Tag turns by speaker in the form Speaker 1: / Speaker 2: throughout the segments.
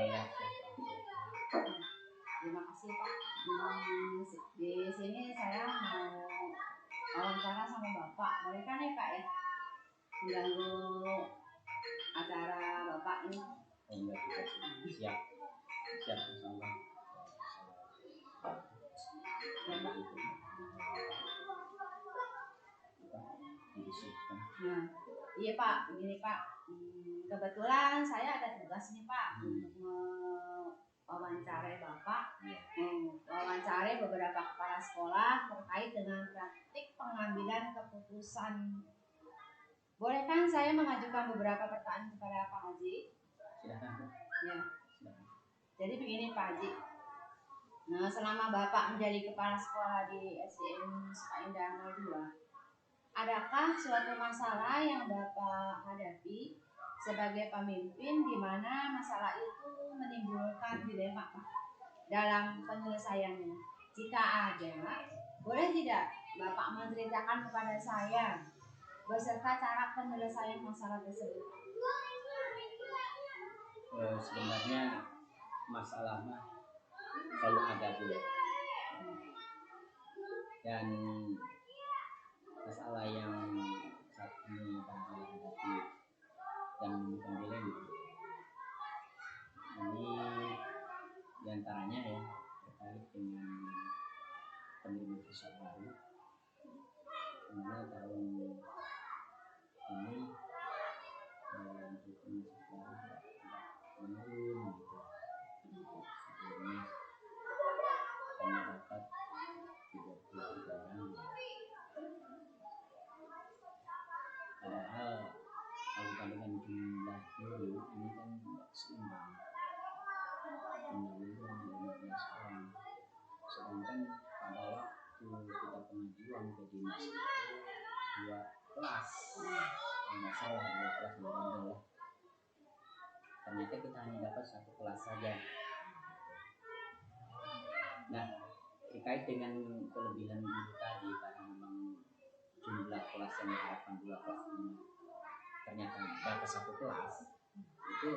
Speaker 1: Iya.
Speaker 2: Terima kasih Pak. Di sini saya mau wawancara sama Bapak. Boleh kan ya Pak ya? Mengganggu acara Bapak ini.
Speaker 1: Enggak juga sih. Siap bersama.
Speaker 2: Ya Pak. Nah, iya Pak, begini Pak. Kebetulan saya ada tugas nih Pak untuk mewawancarai Bapak, mewawancarai beberapa kepala sekolah terkait dengan praktik pengambilan keputusan. Boleh kan saya mengajukan beberapa pertanyaan kepada Pak Haji?
Speaker 1: Silakan.
Speaker 2: Ya. Jadi begini Pak Haji. Nah, selama Bapak menjadi kepala sekolah di SDN Sukaindah 02, adakah suatu masalah yang Bapak hadapi sebagai pemimpin di mana masalah itu menimbulkan dilema Pak dalam penyelesaiannya? Jika ada, boleh tidak Bapak menceritakan kepada saya beserta cara penyelesaian masalah tersebut?
Speaker 1: Sebenarnya masalahnya selalu ada Bu. Dan masalah yang saat ini kami hadapi dan menimbulkan dilema ini diantaranya ya terkait dengan penerimaan siswa baru, karena tahun ini untuk siswa menurun gitu. Sebelumnya kami dapat 33 orang. Padahal kalau dengan jumlah guru ini kan tidak seimbang. Jumlah guru 15 orang. Sedangkan pada waktu kita pengajuan ke dinas itu 2 kelas. Tidak salah 2 kelas berbeda. Ternyata kita hanya dapat 1 kelas saja. Nah, terkait dengan kelebihan guru tadi, karena memang jumlah kelas yang diharapkan 2 kelas ini ternyata dapat 1 kelas, itu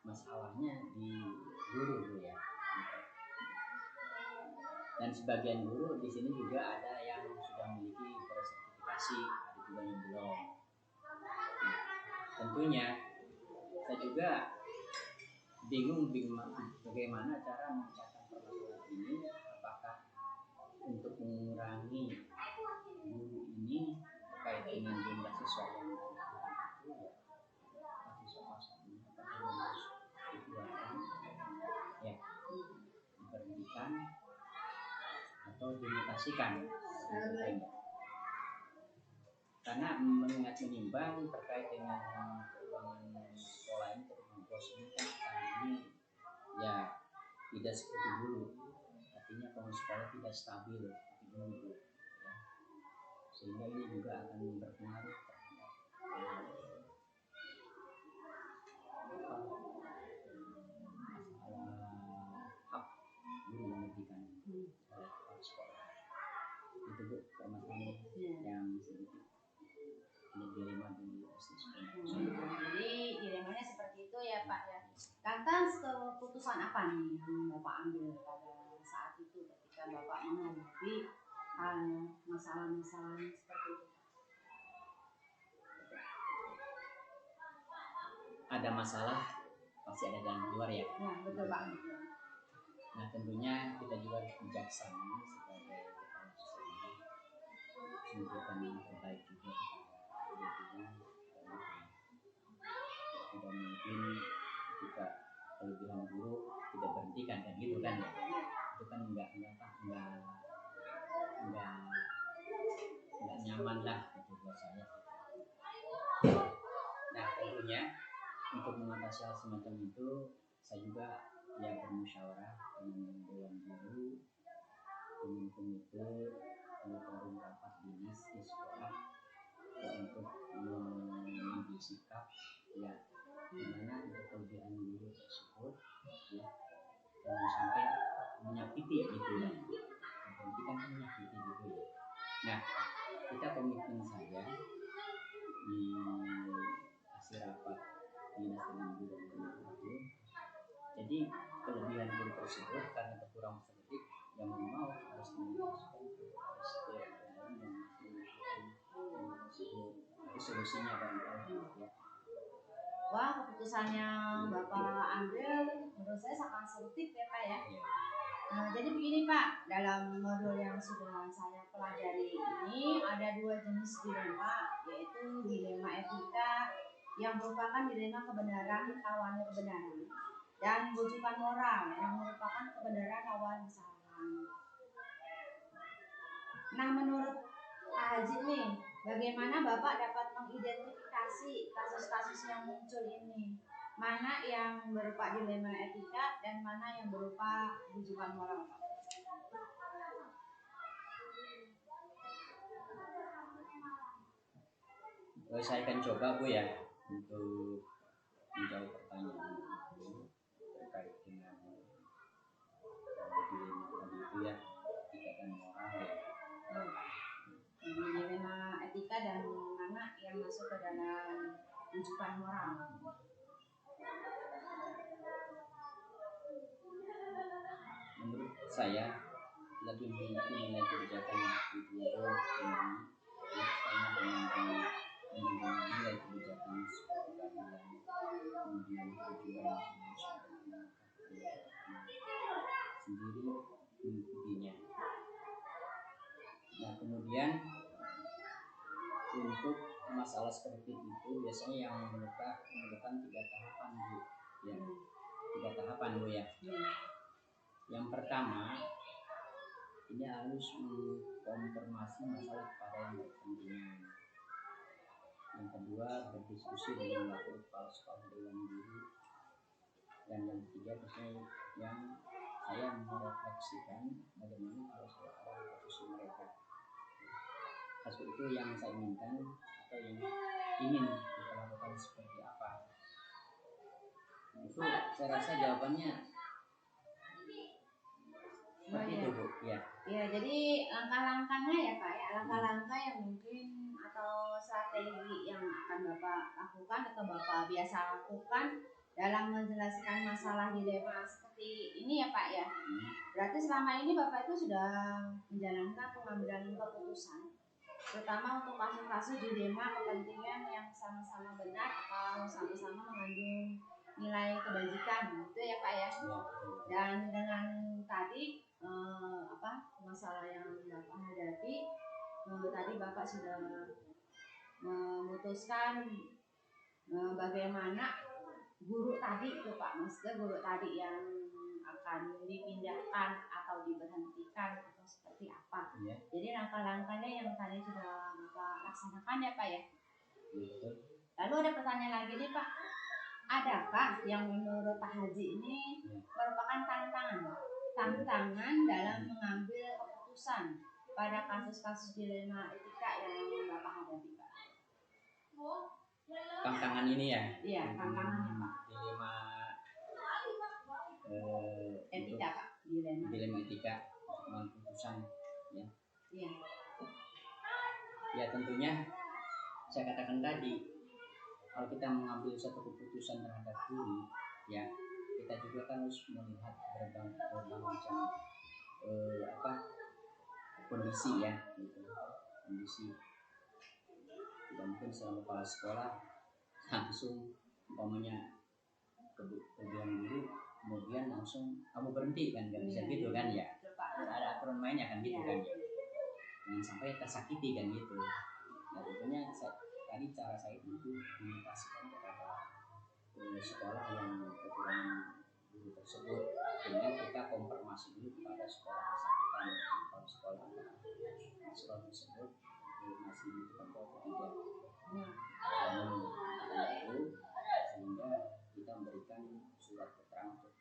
Speaker 1: masalahnya di guru ya. Dan sebagian guru di sini juga ada yang sudah memiliki bersertifikasi, ada juga yang belum. Nah, tentunya saya juga bingung bagaimana cara memecahkan permasalahan ini. Apakah untuk mengurangi guru ini terkait dengan jumlah siswa yang itu ya siswa ini harus dikeluarkan ya, diberhentikan atau dimutasikan, karena mengingat menimbang terkait dengan keuangan sekolah ini, keuangan bos ini kan ini ya tidak seperti dulu, artinya keuangan sekolah tidak stabil seperti dulu ya. Sehingga ini juga akan berpengaruh terhadap masalah hak guru yang diberikan oleh kepala sekolah. Itu Bu permasalahan yang sedikit dilema di sekolah.
Speaker 2: Jadi dilemanya seperti itu ya Pak ya. Lantas keputusan apa nih yang Bapak ambil pada saat itu ketika Bapak menghadapi masalah-masalah seperti itu?
Speaker 1: Ada masalah pasti ada dalam luar ya.
Speaker 2: Ya betul Pak.
Speaker 1: Nah tentunya kita juga harus bijaksana sebagai kepala sekolah, menunjukkan yang terbaik juga kepada guru-guru. Tidak mungkin ketika kelebihan guru tidak berhentikan kan gitu kan ya. Itu kan enggak nyaman lah gitu buat saya. Nah tentunya untuk mengatasi hal semacam itu saya juga ya bermusyawarah dengan dewan guru, dengan komite, forum rapat dinas di sekolah ya, untuk mengambil sikap ya gimana untuk kelebihan guru tersebut ya jangan sampai menyakiti gitu ya. Nanti kan menyakiti gitu ya. Nah kita komitmen saja di hasil rapat dinas dengan guru itu. Jadi Jadi kelebihan guru tersebut karena kekurangan peserta yang mau harus dimasukkan ke SDM yang itu solusinya barangkali ya.
Speaker 2: Wah, keputusan yang Bapak ambil menurut saya sangat sensitif ya Pak ya. Nah, jadi begini Pak, dalam modul yang sudah saya pelajari ini ada 2 jenis dilema, yaitu dilema etika yang merupakan dilema kebenaran lawan kebenaran, dan rujukan moral yang merupakan kebenaran lawan kesalahan. Nah, menurut Pak Haji nih, bagaimana Bapak dapat mengidentifikasi kasus-kasus yang muncul ini? Mana yang berupa dilema etika dan mana yang berupa rujukan moral?
Speaker 1: Saya akan coba Bu ya untuk menjawab pertanyaan itu terkait dengan dilema tadi itu ya, etika dan moral ya.
Speaker 2: Dilema etika dan mana yang masuk ke dalam rujukan moral?
Speaker 1: Menurut saya lebih nilai kebijakan itu karena dengan nilai kebijakan seperti keadilan, kemudian kejujuran sendiri mengikutinya. Nah kemudian untuk masalah seperti itu biasanya yang memerlukan 3 tahapan Bu ya. 3 tahapan Bu ya. Yang pertama ini harus mengkonfirmasi masalah kepada yang berkepentingan. Yang kedua berdiskusi dengan wakil kepala sekolah dewan guru. Dan yang ketiga biasanya yang saya merefleksikan bagaimana kalau saya ada di posisi mereka. Kasus itu yang saya inginkan atau yang ingin kita lakukan seperti apa. Itu saya rasa jawabannya seperti itu Bu ya.
Speaker 2: Ya, jadi langkah-langkahnya ya Pak ya, langkah-langkah yang mungkin atau strategi yang akan Bapak lakukan atau Bapak biasa lakukan dalam menjelaskan masalah dilema seperti ini ya Pak ya. Berarti selama ini Bapak itu sudah menjalankan pengambilan keputusan, terutama untuk kasus-kasus dilema kepentingan yang sama-sama benar atau sama-sama mengandung nilai kebajikan, gitu ya Pak ya. Dan dengan tadi masalah yang Bapak hadapi, tadi Bapak sudah memutuskan bagaimana guru tadi itu Pak, maksudnya guru tadi yang akan dipindahkan atau diberhentikan atau seperti apa. Jadi langkah-langkahnya yang tadi sudah Bapak laksanakan ya Pak ya. Lalu ada pertanyaan lagi nih Pak, adakah yang menurut Pak Haji ini merupakan tantangan dalam mengambil keputusan pada kasus-kasus dilema etika yang Bapak hadapi Pak?
Speaker 1: Tantangan ini ya?
Speaker 2: Iya, tantangannya Pak.
Speaker 1: Dilema
Speaker 2: etika Pak,
Speaker 1: dilema etika mengambil keputusan ya.
Speaker 2: Iya.
Speaker 1: Ya tentunya saya katakan tadi, kalau kita mengambil satu keputusan terhadap guru ya, kita juga kan harus melihat berbagai macam kondisi ya gitu. Kondisi tidak mungkin selama kepala sekolah langsung umpamanya kemudian guru kemudian langsung kamu berhenti kan, nggak bisa gitu kan ya, ada aturan mainnya kan gitu kan ya, jangan sampai tersakiti kan gitu. Nah tentunya tadi cara saya itu dimintakan kepada sekolah yang kekurangan guru tersebut, dengan kita konfirmasi dulu kepada sekolah bersangkutan, kalau sekolah tersebut masih dibutuhkan atau tidak. Lalu sehingga kita memberikan surat keterangan untuk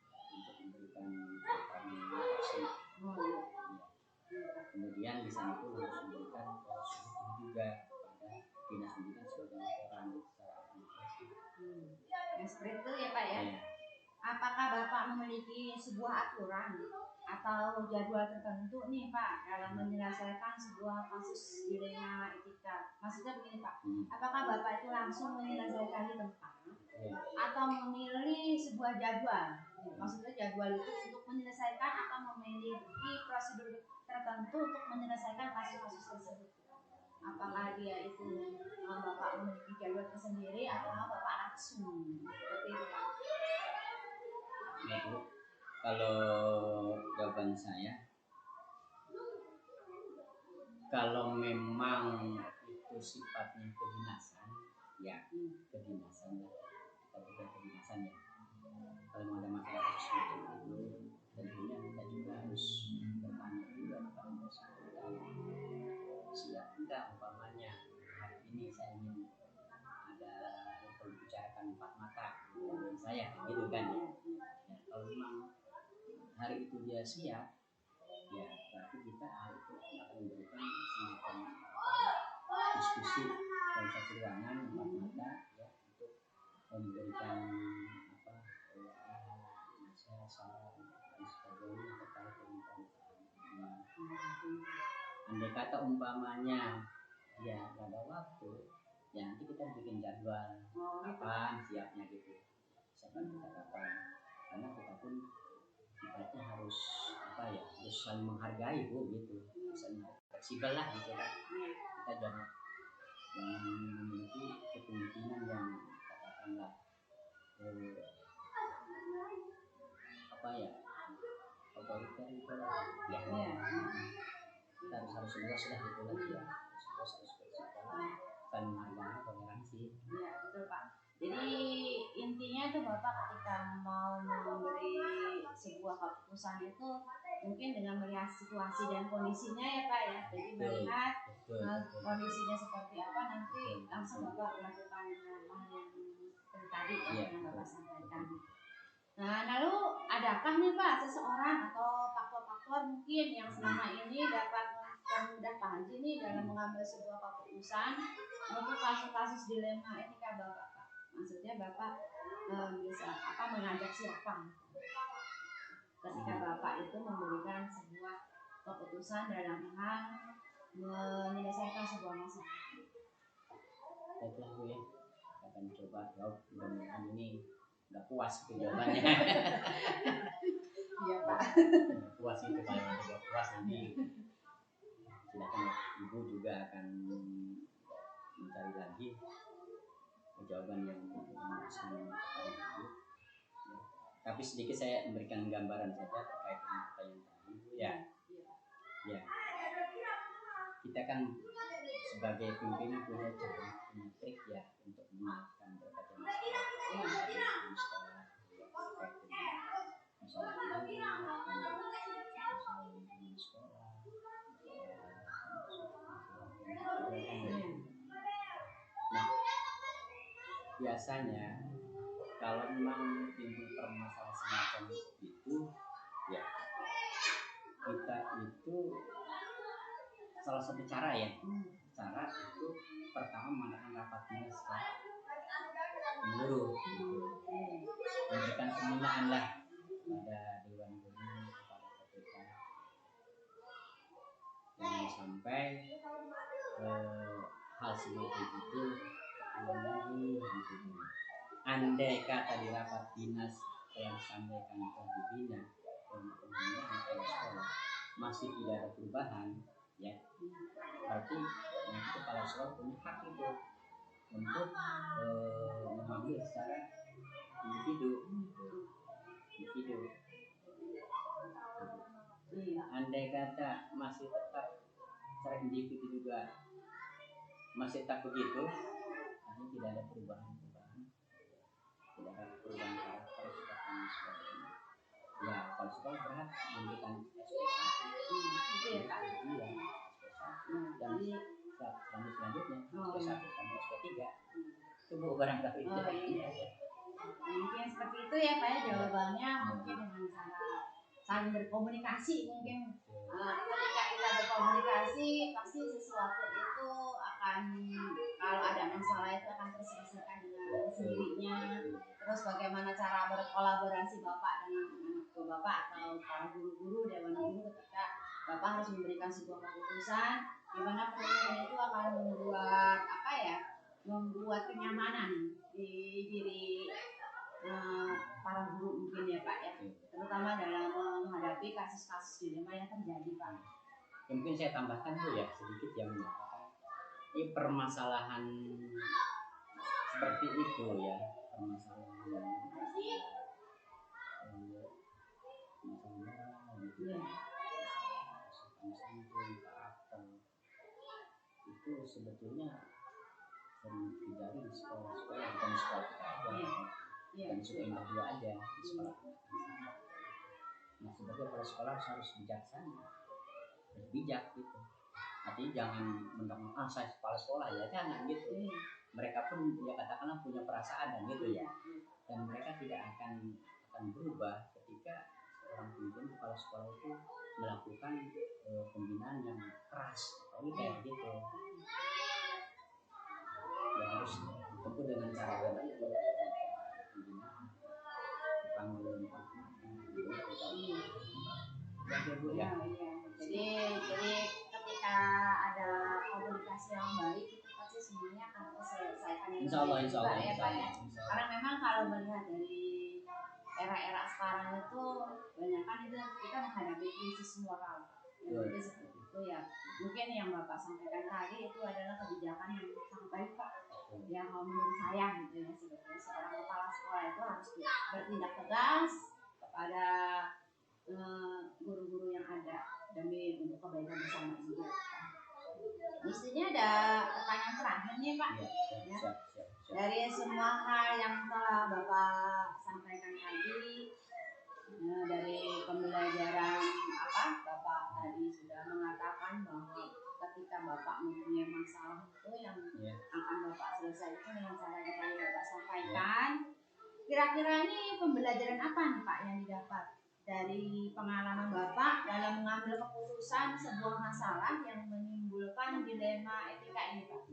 Speaker 1: memberikan konfirmasi. Kemudian di sana itu harus memberikan surat juga kepada dinas pendidikan sebagai laporan secara administrasi.
Speaker 2: Seperti itu ya Pak ya. Apakah Bapak memiliki sebuah aturan atau jadwal tertentu nih Pak dalam menyelesaikan sebuah kasus dilema etika? Maksudnya begini Pak, apakah Bapak itu langsung menyelesaikan di tempat atau memilih sebuah jadwal Maksudnya jadwal itu untuk menyelesaikan atau memiliki prosedur tertentu untuk menyelesaikan kasus-kasus tersebut. Apakah dia itu Bapak memiliki jadwal tersendiri atau Bapak langsung seperti itu Pak?
Speaker 1: Ya, Bu. Kalau jawaban saya, kalau memang itu sifatnya kedinasan, ya kedinasan lah. Kita bukan kedinasan ya. Kalau ada masalah seperti itu, tentunya kita juga harus bertanya juga kepada bersangkutan. Siap enggak umpamanya hari ini saya ingin ada membicarakan empat mata dengan saya, gitu kan ya. Ya, kalau memang hari itu dia siap, ya berarti kita hari itu akan memberikan semacam diskusi dalam satu ruangan empat mata ya, untuk memberikan nasihat, saran dan sebagainya terkait dengan permasalahan ini. Andai kata umpamanya dia nggak ada waktu, ya nanti kita bikin jadwal kapan siapnya gitu, siapa kita kapan, karena kita pun sifatnya harus harus saling menghargai Bu gitu, misalnya fleksibel lah gitu kan. Kita jangan memiliki kepemimpinan yang katakanlah otoriter itu ya. Kita harus luas lah gitu lah ya, harus fleksibel, saling menghargai, toleransi.
Speaker 2: Iya betul Pak. Jadi intinya itu Bapak ketika mau memberi sebuah keputusan itu mungkin dengan melihat situasi dan kondisinya ya Pak ya. Jadi melihat kondisinya seperti apa, nanti langsung Bapak melakukan hal yang tadi yang Bapak sampaikan. Nah, lalu adakah nih Pak seseorang atau faktor-faktor mungkin yang selama ini dapat mempermudah Pak Haji nih dalam mengambil sebuah keputusan untuk kasus-kasus dilema etika Bapak Pak? Maksudnya Bapak bisa mengajak siapa ketika Bapak itu memberikan sebuah keputusan dalam hal menyelesaikan sebuah masalah?
Speaker 1: Baiklah Bu ya, akan coba jawab, mudah-mudahan ini nggak puas gitu jawabannya.
Speaker 2: Iya Pak.
Speaker 1: Puas itu, kalau nanti nggak puas nanti silakan Ibu juga akan mencari lagi jawaban yang memuaskan kepada Ibu. Tapi sedikit saya memberikan gambaran saja terkait dengan pertanyaan tadi Bu ya. Ya. Kita kan sebagai pimpinan punya cara, punya trik ya untuk menyelesaikan berbagai masalah di sekolah terkait dengan masalah di sekolah. Nah, biasanya kalau memang timbul permasalahan semacam itu, ya kita itu salah satu cara ya. Cara itu pertama mengadakan rapat dinas menyeluruh, memberikan pembinaan lah pada Dewan Guru, kepada KPK, jangan sampai hal semacam itu terulang lagi gitu. Andai kata di rapat dinas yang disampaikan oleh dibina pembinaan pada sekolah masih tidak ada perubahan, ya berarti nanti kepala sekolah punya hak itu untuk mengambil secara individu. Andai kata masih tetap secara individu juga masih tak begitu, artinya tidak ada perubahan, tidak ada perubahan karakter sikap dan sebagainya. Ya kalau sekolah berhak memberikan SP1 itu ya Pak. Iya. Dan selanjutnya SP1 sampai SP3 itu Bu barangkali.
Speaker 2: Mungkin seperti itu ya Pak ya jawabannya, mungkin dengan cara saling berkomunikasi mungkin. Ketika kita berkomunikasi pasti sesuatu itu akan, kalau ada masalah itu akan terselesaikan dengan sendirinya. Terus bagaimana cara berkolaborasi Bapak dengan anak Bapak atau para guru-guru, dewan guru, ketika Bapak harus memberikan sebuah keputusan di mana keputusan itu akan membuat kenyamanan di diri para guru mungkin ya Pak ya. terutama dalam menghadapi kasus-kasus dilema yang terjadi Pak.
Speaker 1: Ya, mungkin saya tambahkan tuh ya sedikit yang menyatakan ini permasalahan seperti itu ya, permasalahan gitu ya, karakter itu sebetulnya sering terjadi di sekolah-sekolah, bukan di sekolah kita aja, bukan di sekolah individu aja, di sekolah kita sama. Nah sebagai kepala sekolah harus bijaksana, harus bijak gitu. Artinya jangan mentang-mentang saya kepala sekolah ya, jangan gitu. Mereka pun ya katakanlah punya perasaan dan gitu ya, dan mereka tidak akan berubah ketika seorang pemimpin kepala sekolah itu melakukan pembinaan yang keras, atau kayak gitu. Ya harus ditempuh dengan cara tertentu, pembinaan, dipanggil
Speaker 2: ya. Jadi ketika ada komunikasi yang baik itu pasti semuanya akan terselesaikan dengan baik ya Pak ya. Karena memang kalau melihat dari era-era sekarang itu banyak kan itu kita menghadapi krisis moral. Jadi seperti itu ya. Mungkin yang Bapak sampaikan tadi itu adalah kebijakan yang sangat baik Pak. Yang menurut saya gitu ya, sebagai seorang kepala sekolah itu harus bertindak tegas kepada guru-guru yang ada demi untuk kebaikan bersama juga. Mestinya ada pertanyaan terakhir nih Pak. Ya. Dari semua hal yang telah Bapak sampaikan tadi, dari pembelajaran Bapak tadi sudah mengatakan bahwa ketika Bapak mempunyai masalah itu yang akan Bapak selesaikan dengan cara yang tadi Bapak sampaikan. Kira-kira ini pembelajaran apa nih Pak yang didapat dari pengalaman Bapak dalam mengambil keputusan sebuah masalah yang menimbulkan dilema etika ini Pak?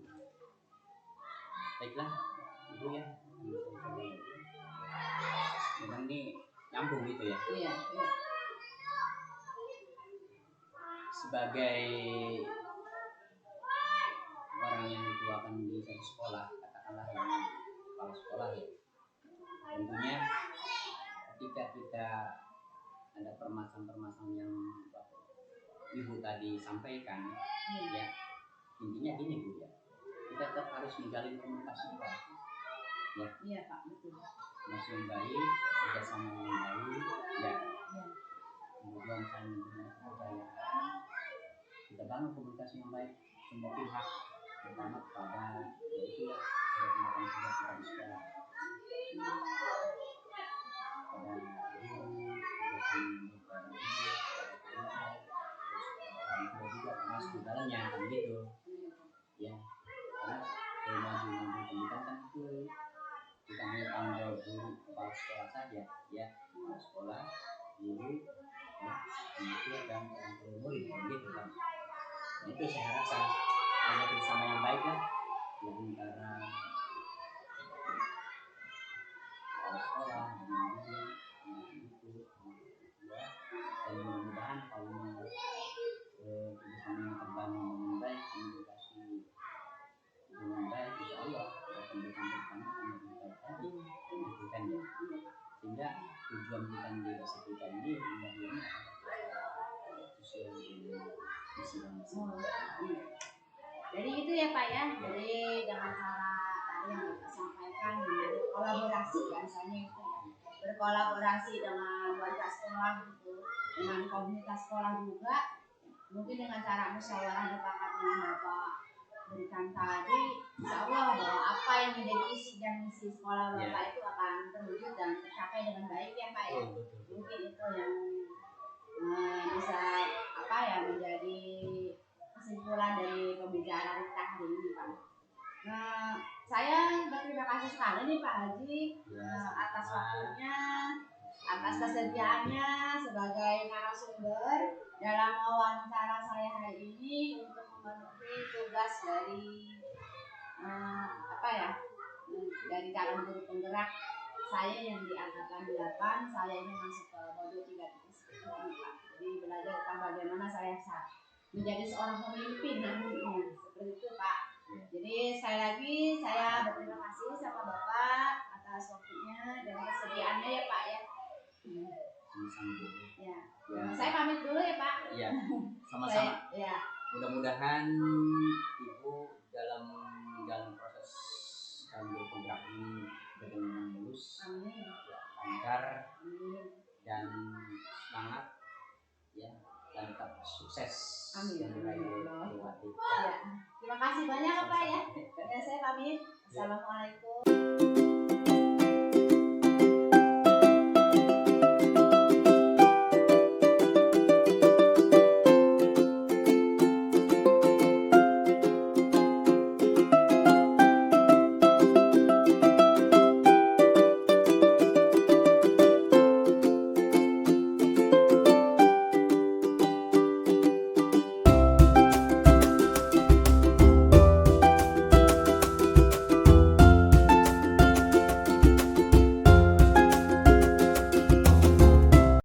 Speaker 1: Baiklah, Ibu ya. Memang ini nyambung gitu ya.
Speaker 2: Iya.
Speaker 1: Sebagai orang yang dituakan di satu sekolah, katakanlah yang kepala sekolah ya, tentunya ketika kita ada permasalahan-permasalahan yang Ibu tadi sampaikan, ya intinya gini Bu ya, kita tetap harus menjalin komunikasi yang baik. Ya.
Speaker 2: Iya Pak, betul.
Speaker 1: Komunikasi yang baik, kerjasama yang baik, ya. Kemudian saling memberi kepercayaan, kita bangun komunikasi yang baik semua pihak, terutama kepada yaitu ya rekan-rekan kerja kita di sekolah, pada guru, orang tua juga termasuk di dalamnya kan gitu ya. Karena maju pendidikan kan itu bukan hanya tanggung jawab guru kepala sekolah saja ya, kepala sekolah, guru ya, pendidik dan orang tua murid gitu kan. Nah, itu saya harapkan ada bersama yang baik lah di antara kepala sekolah dan guru itu ya. Dan mudah-mudahan kalau kerjasama yang terbangun dengan baik, komunikasi dengan baik, insya Allah pendidikan bersama akan lebih baik lagi gitu kan ya. Sehingga tujuan kita di SPK ini mudah-mudahan sesuai dengan visi bangsa.
Speaker 2: Jadi itu ya Pak ya. Jadi dengan cara tadi yang Bapak sampaikan dengan kolaborasi misalnya itu ya, berkolaborasi dengan warga sekolah gitu, dengan komunitas sekolah juga, mungkin dengan cara musyawarah mufakat yang Bapak berikan tadi, insya Allah bahwa apa yang menjadi isi dan misi sekolah Bapak itu akan terwujud dan tercapai dengan baik ya Pak ya. Mungkin itu yang bisa menjadi kesimpulan dari pembicaraan kita hari ini Pak. Saya berterima kasih sekali nih Pak Haji atas waktunya, atas kesediaannya sebagai narasumber dalam wawancara saya hari ini untuk memenuhi tugas dari dari calon guru penggerak saya yang di angkatan 8. Saya ini masuk ke modul 3.1 Pak. Jadi belajar tentang bagaimana saya menjadi seorang pemimpin nantinya, seperti itu Pak. Jadi sekali lagi saya berterima kasih sama Bapak atas waktunya dan kesediaannya ya Pak ya.
Speaker 1: sang guru.
Speaker 2: Ya.
Speaker 1: Ya,
Speaker 2: Saya pamit dulu ya Pak.
Speaker 1: iya, sama-sama.
Speaker 2: Ya.
Speaker 1: Mudah-mudahan Ibu dalam menjalani proses geoprogram ini dengan mulus,
Speaker 2: Amin.
Speaker 1: ya, lancar,
Speaker 2: Amin.
Speaker 1: dan semangat, ya, dan tetap sukses.
Speaker 2: Amin.
Speaker 1: Yang diraih oleh Wati.
Speaker 2: Ya. Terima kasih banyak Pak ya. Ya saya pamit.
Speaker 1: Ya.
Speaker 2: Assalamualaikum.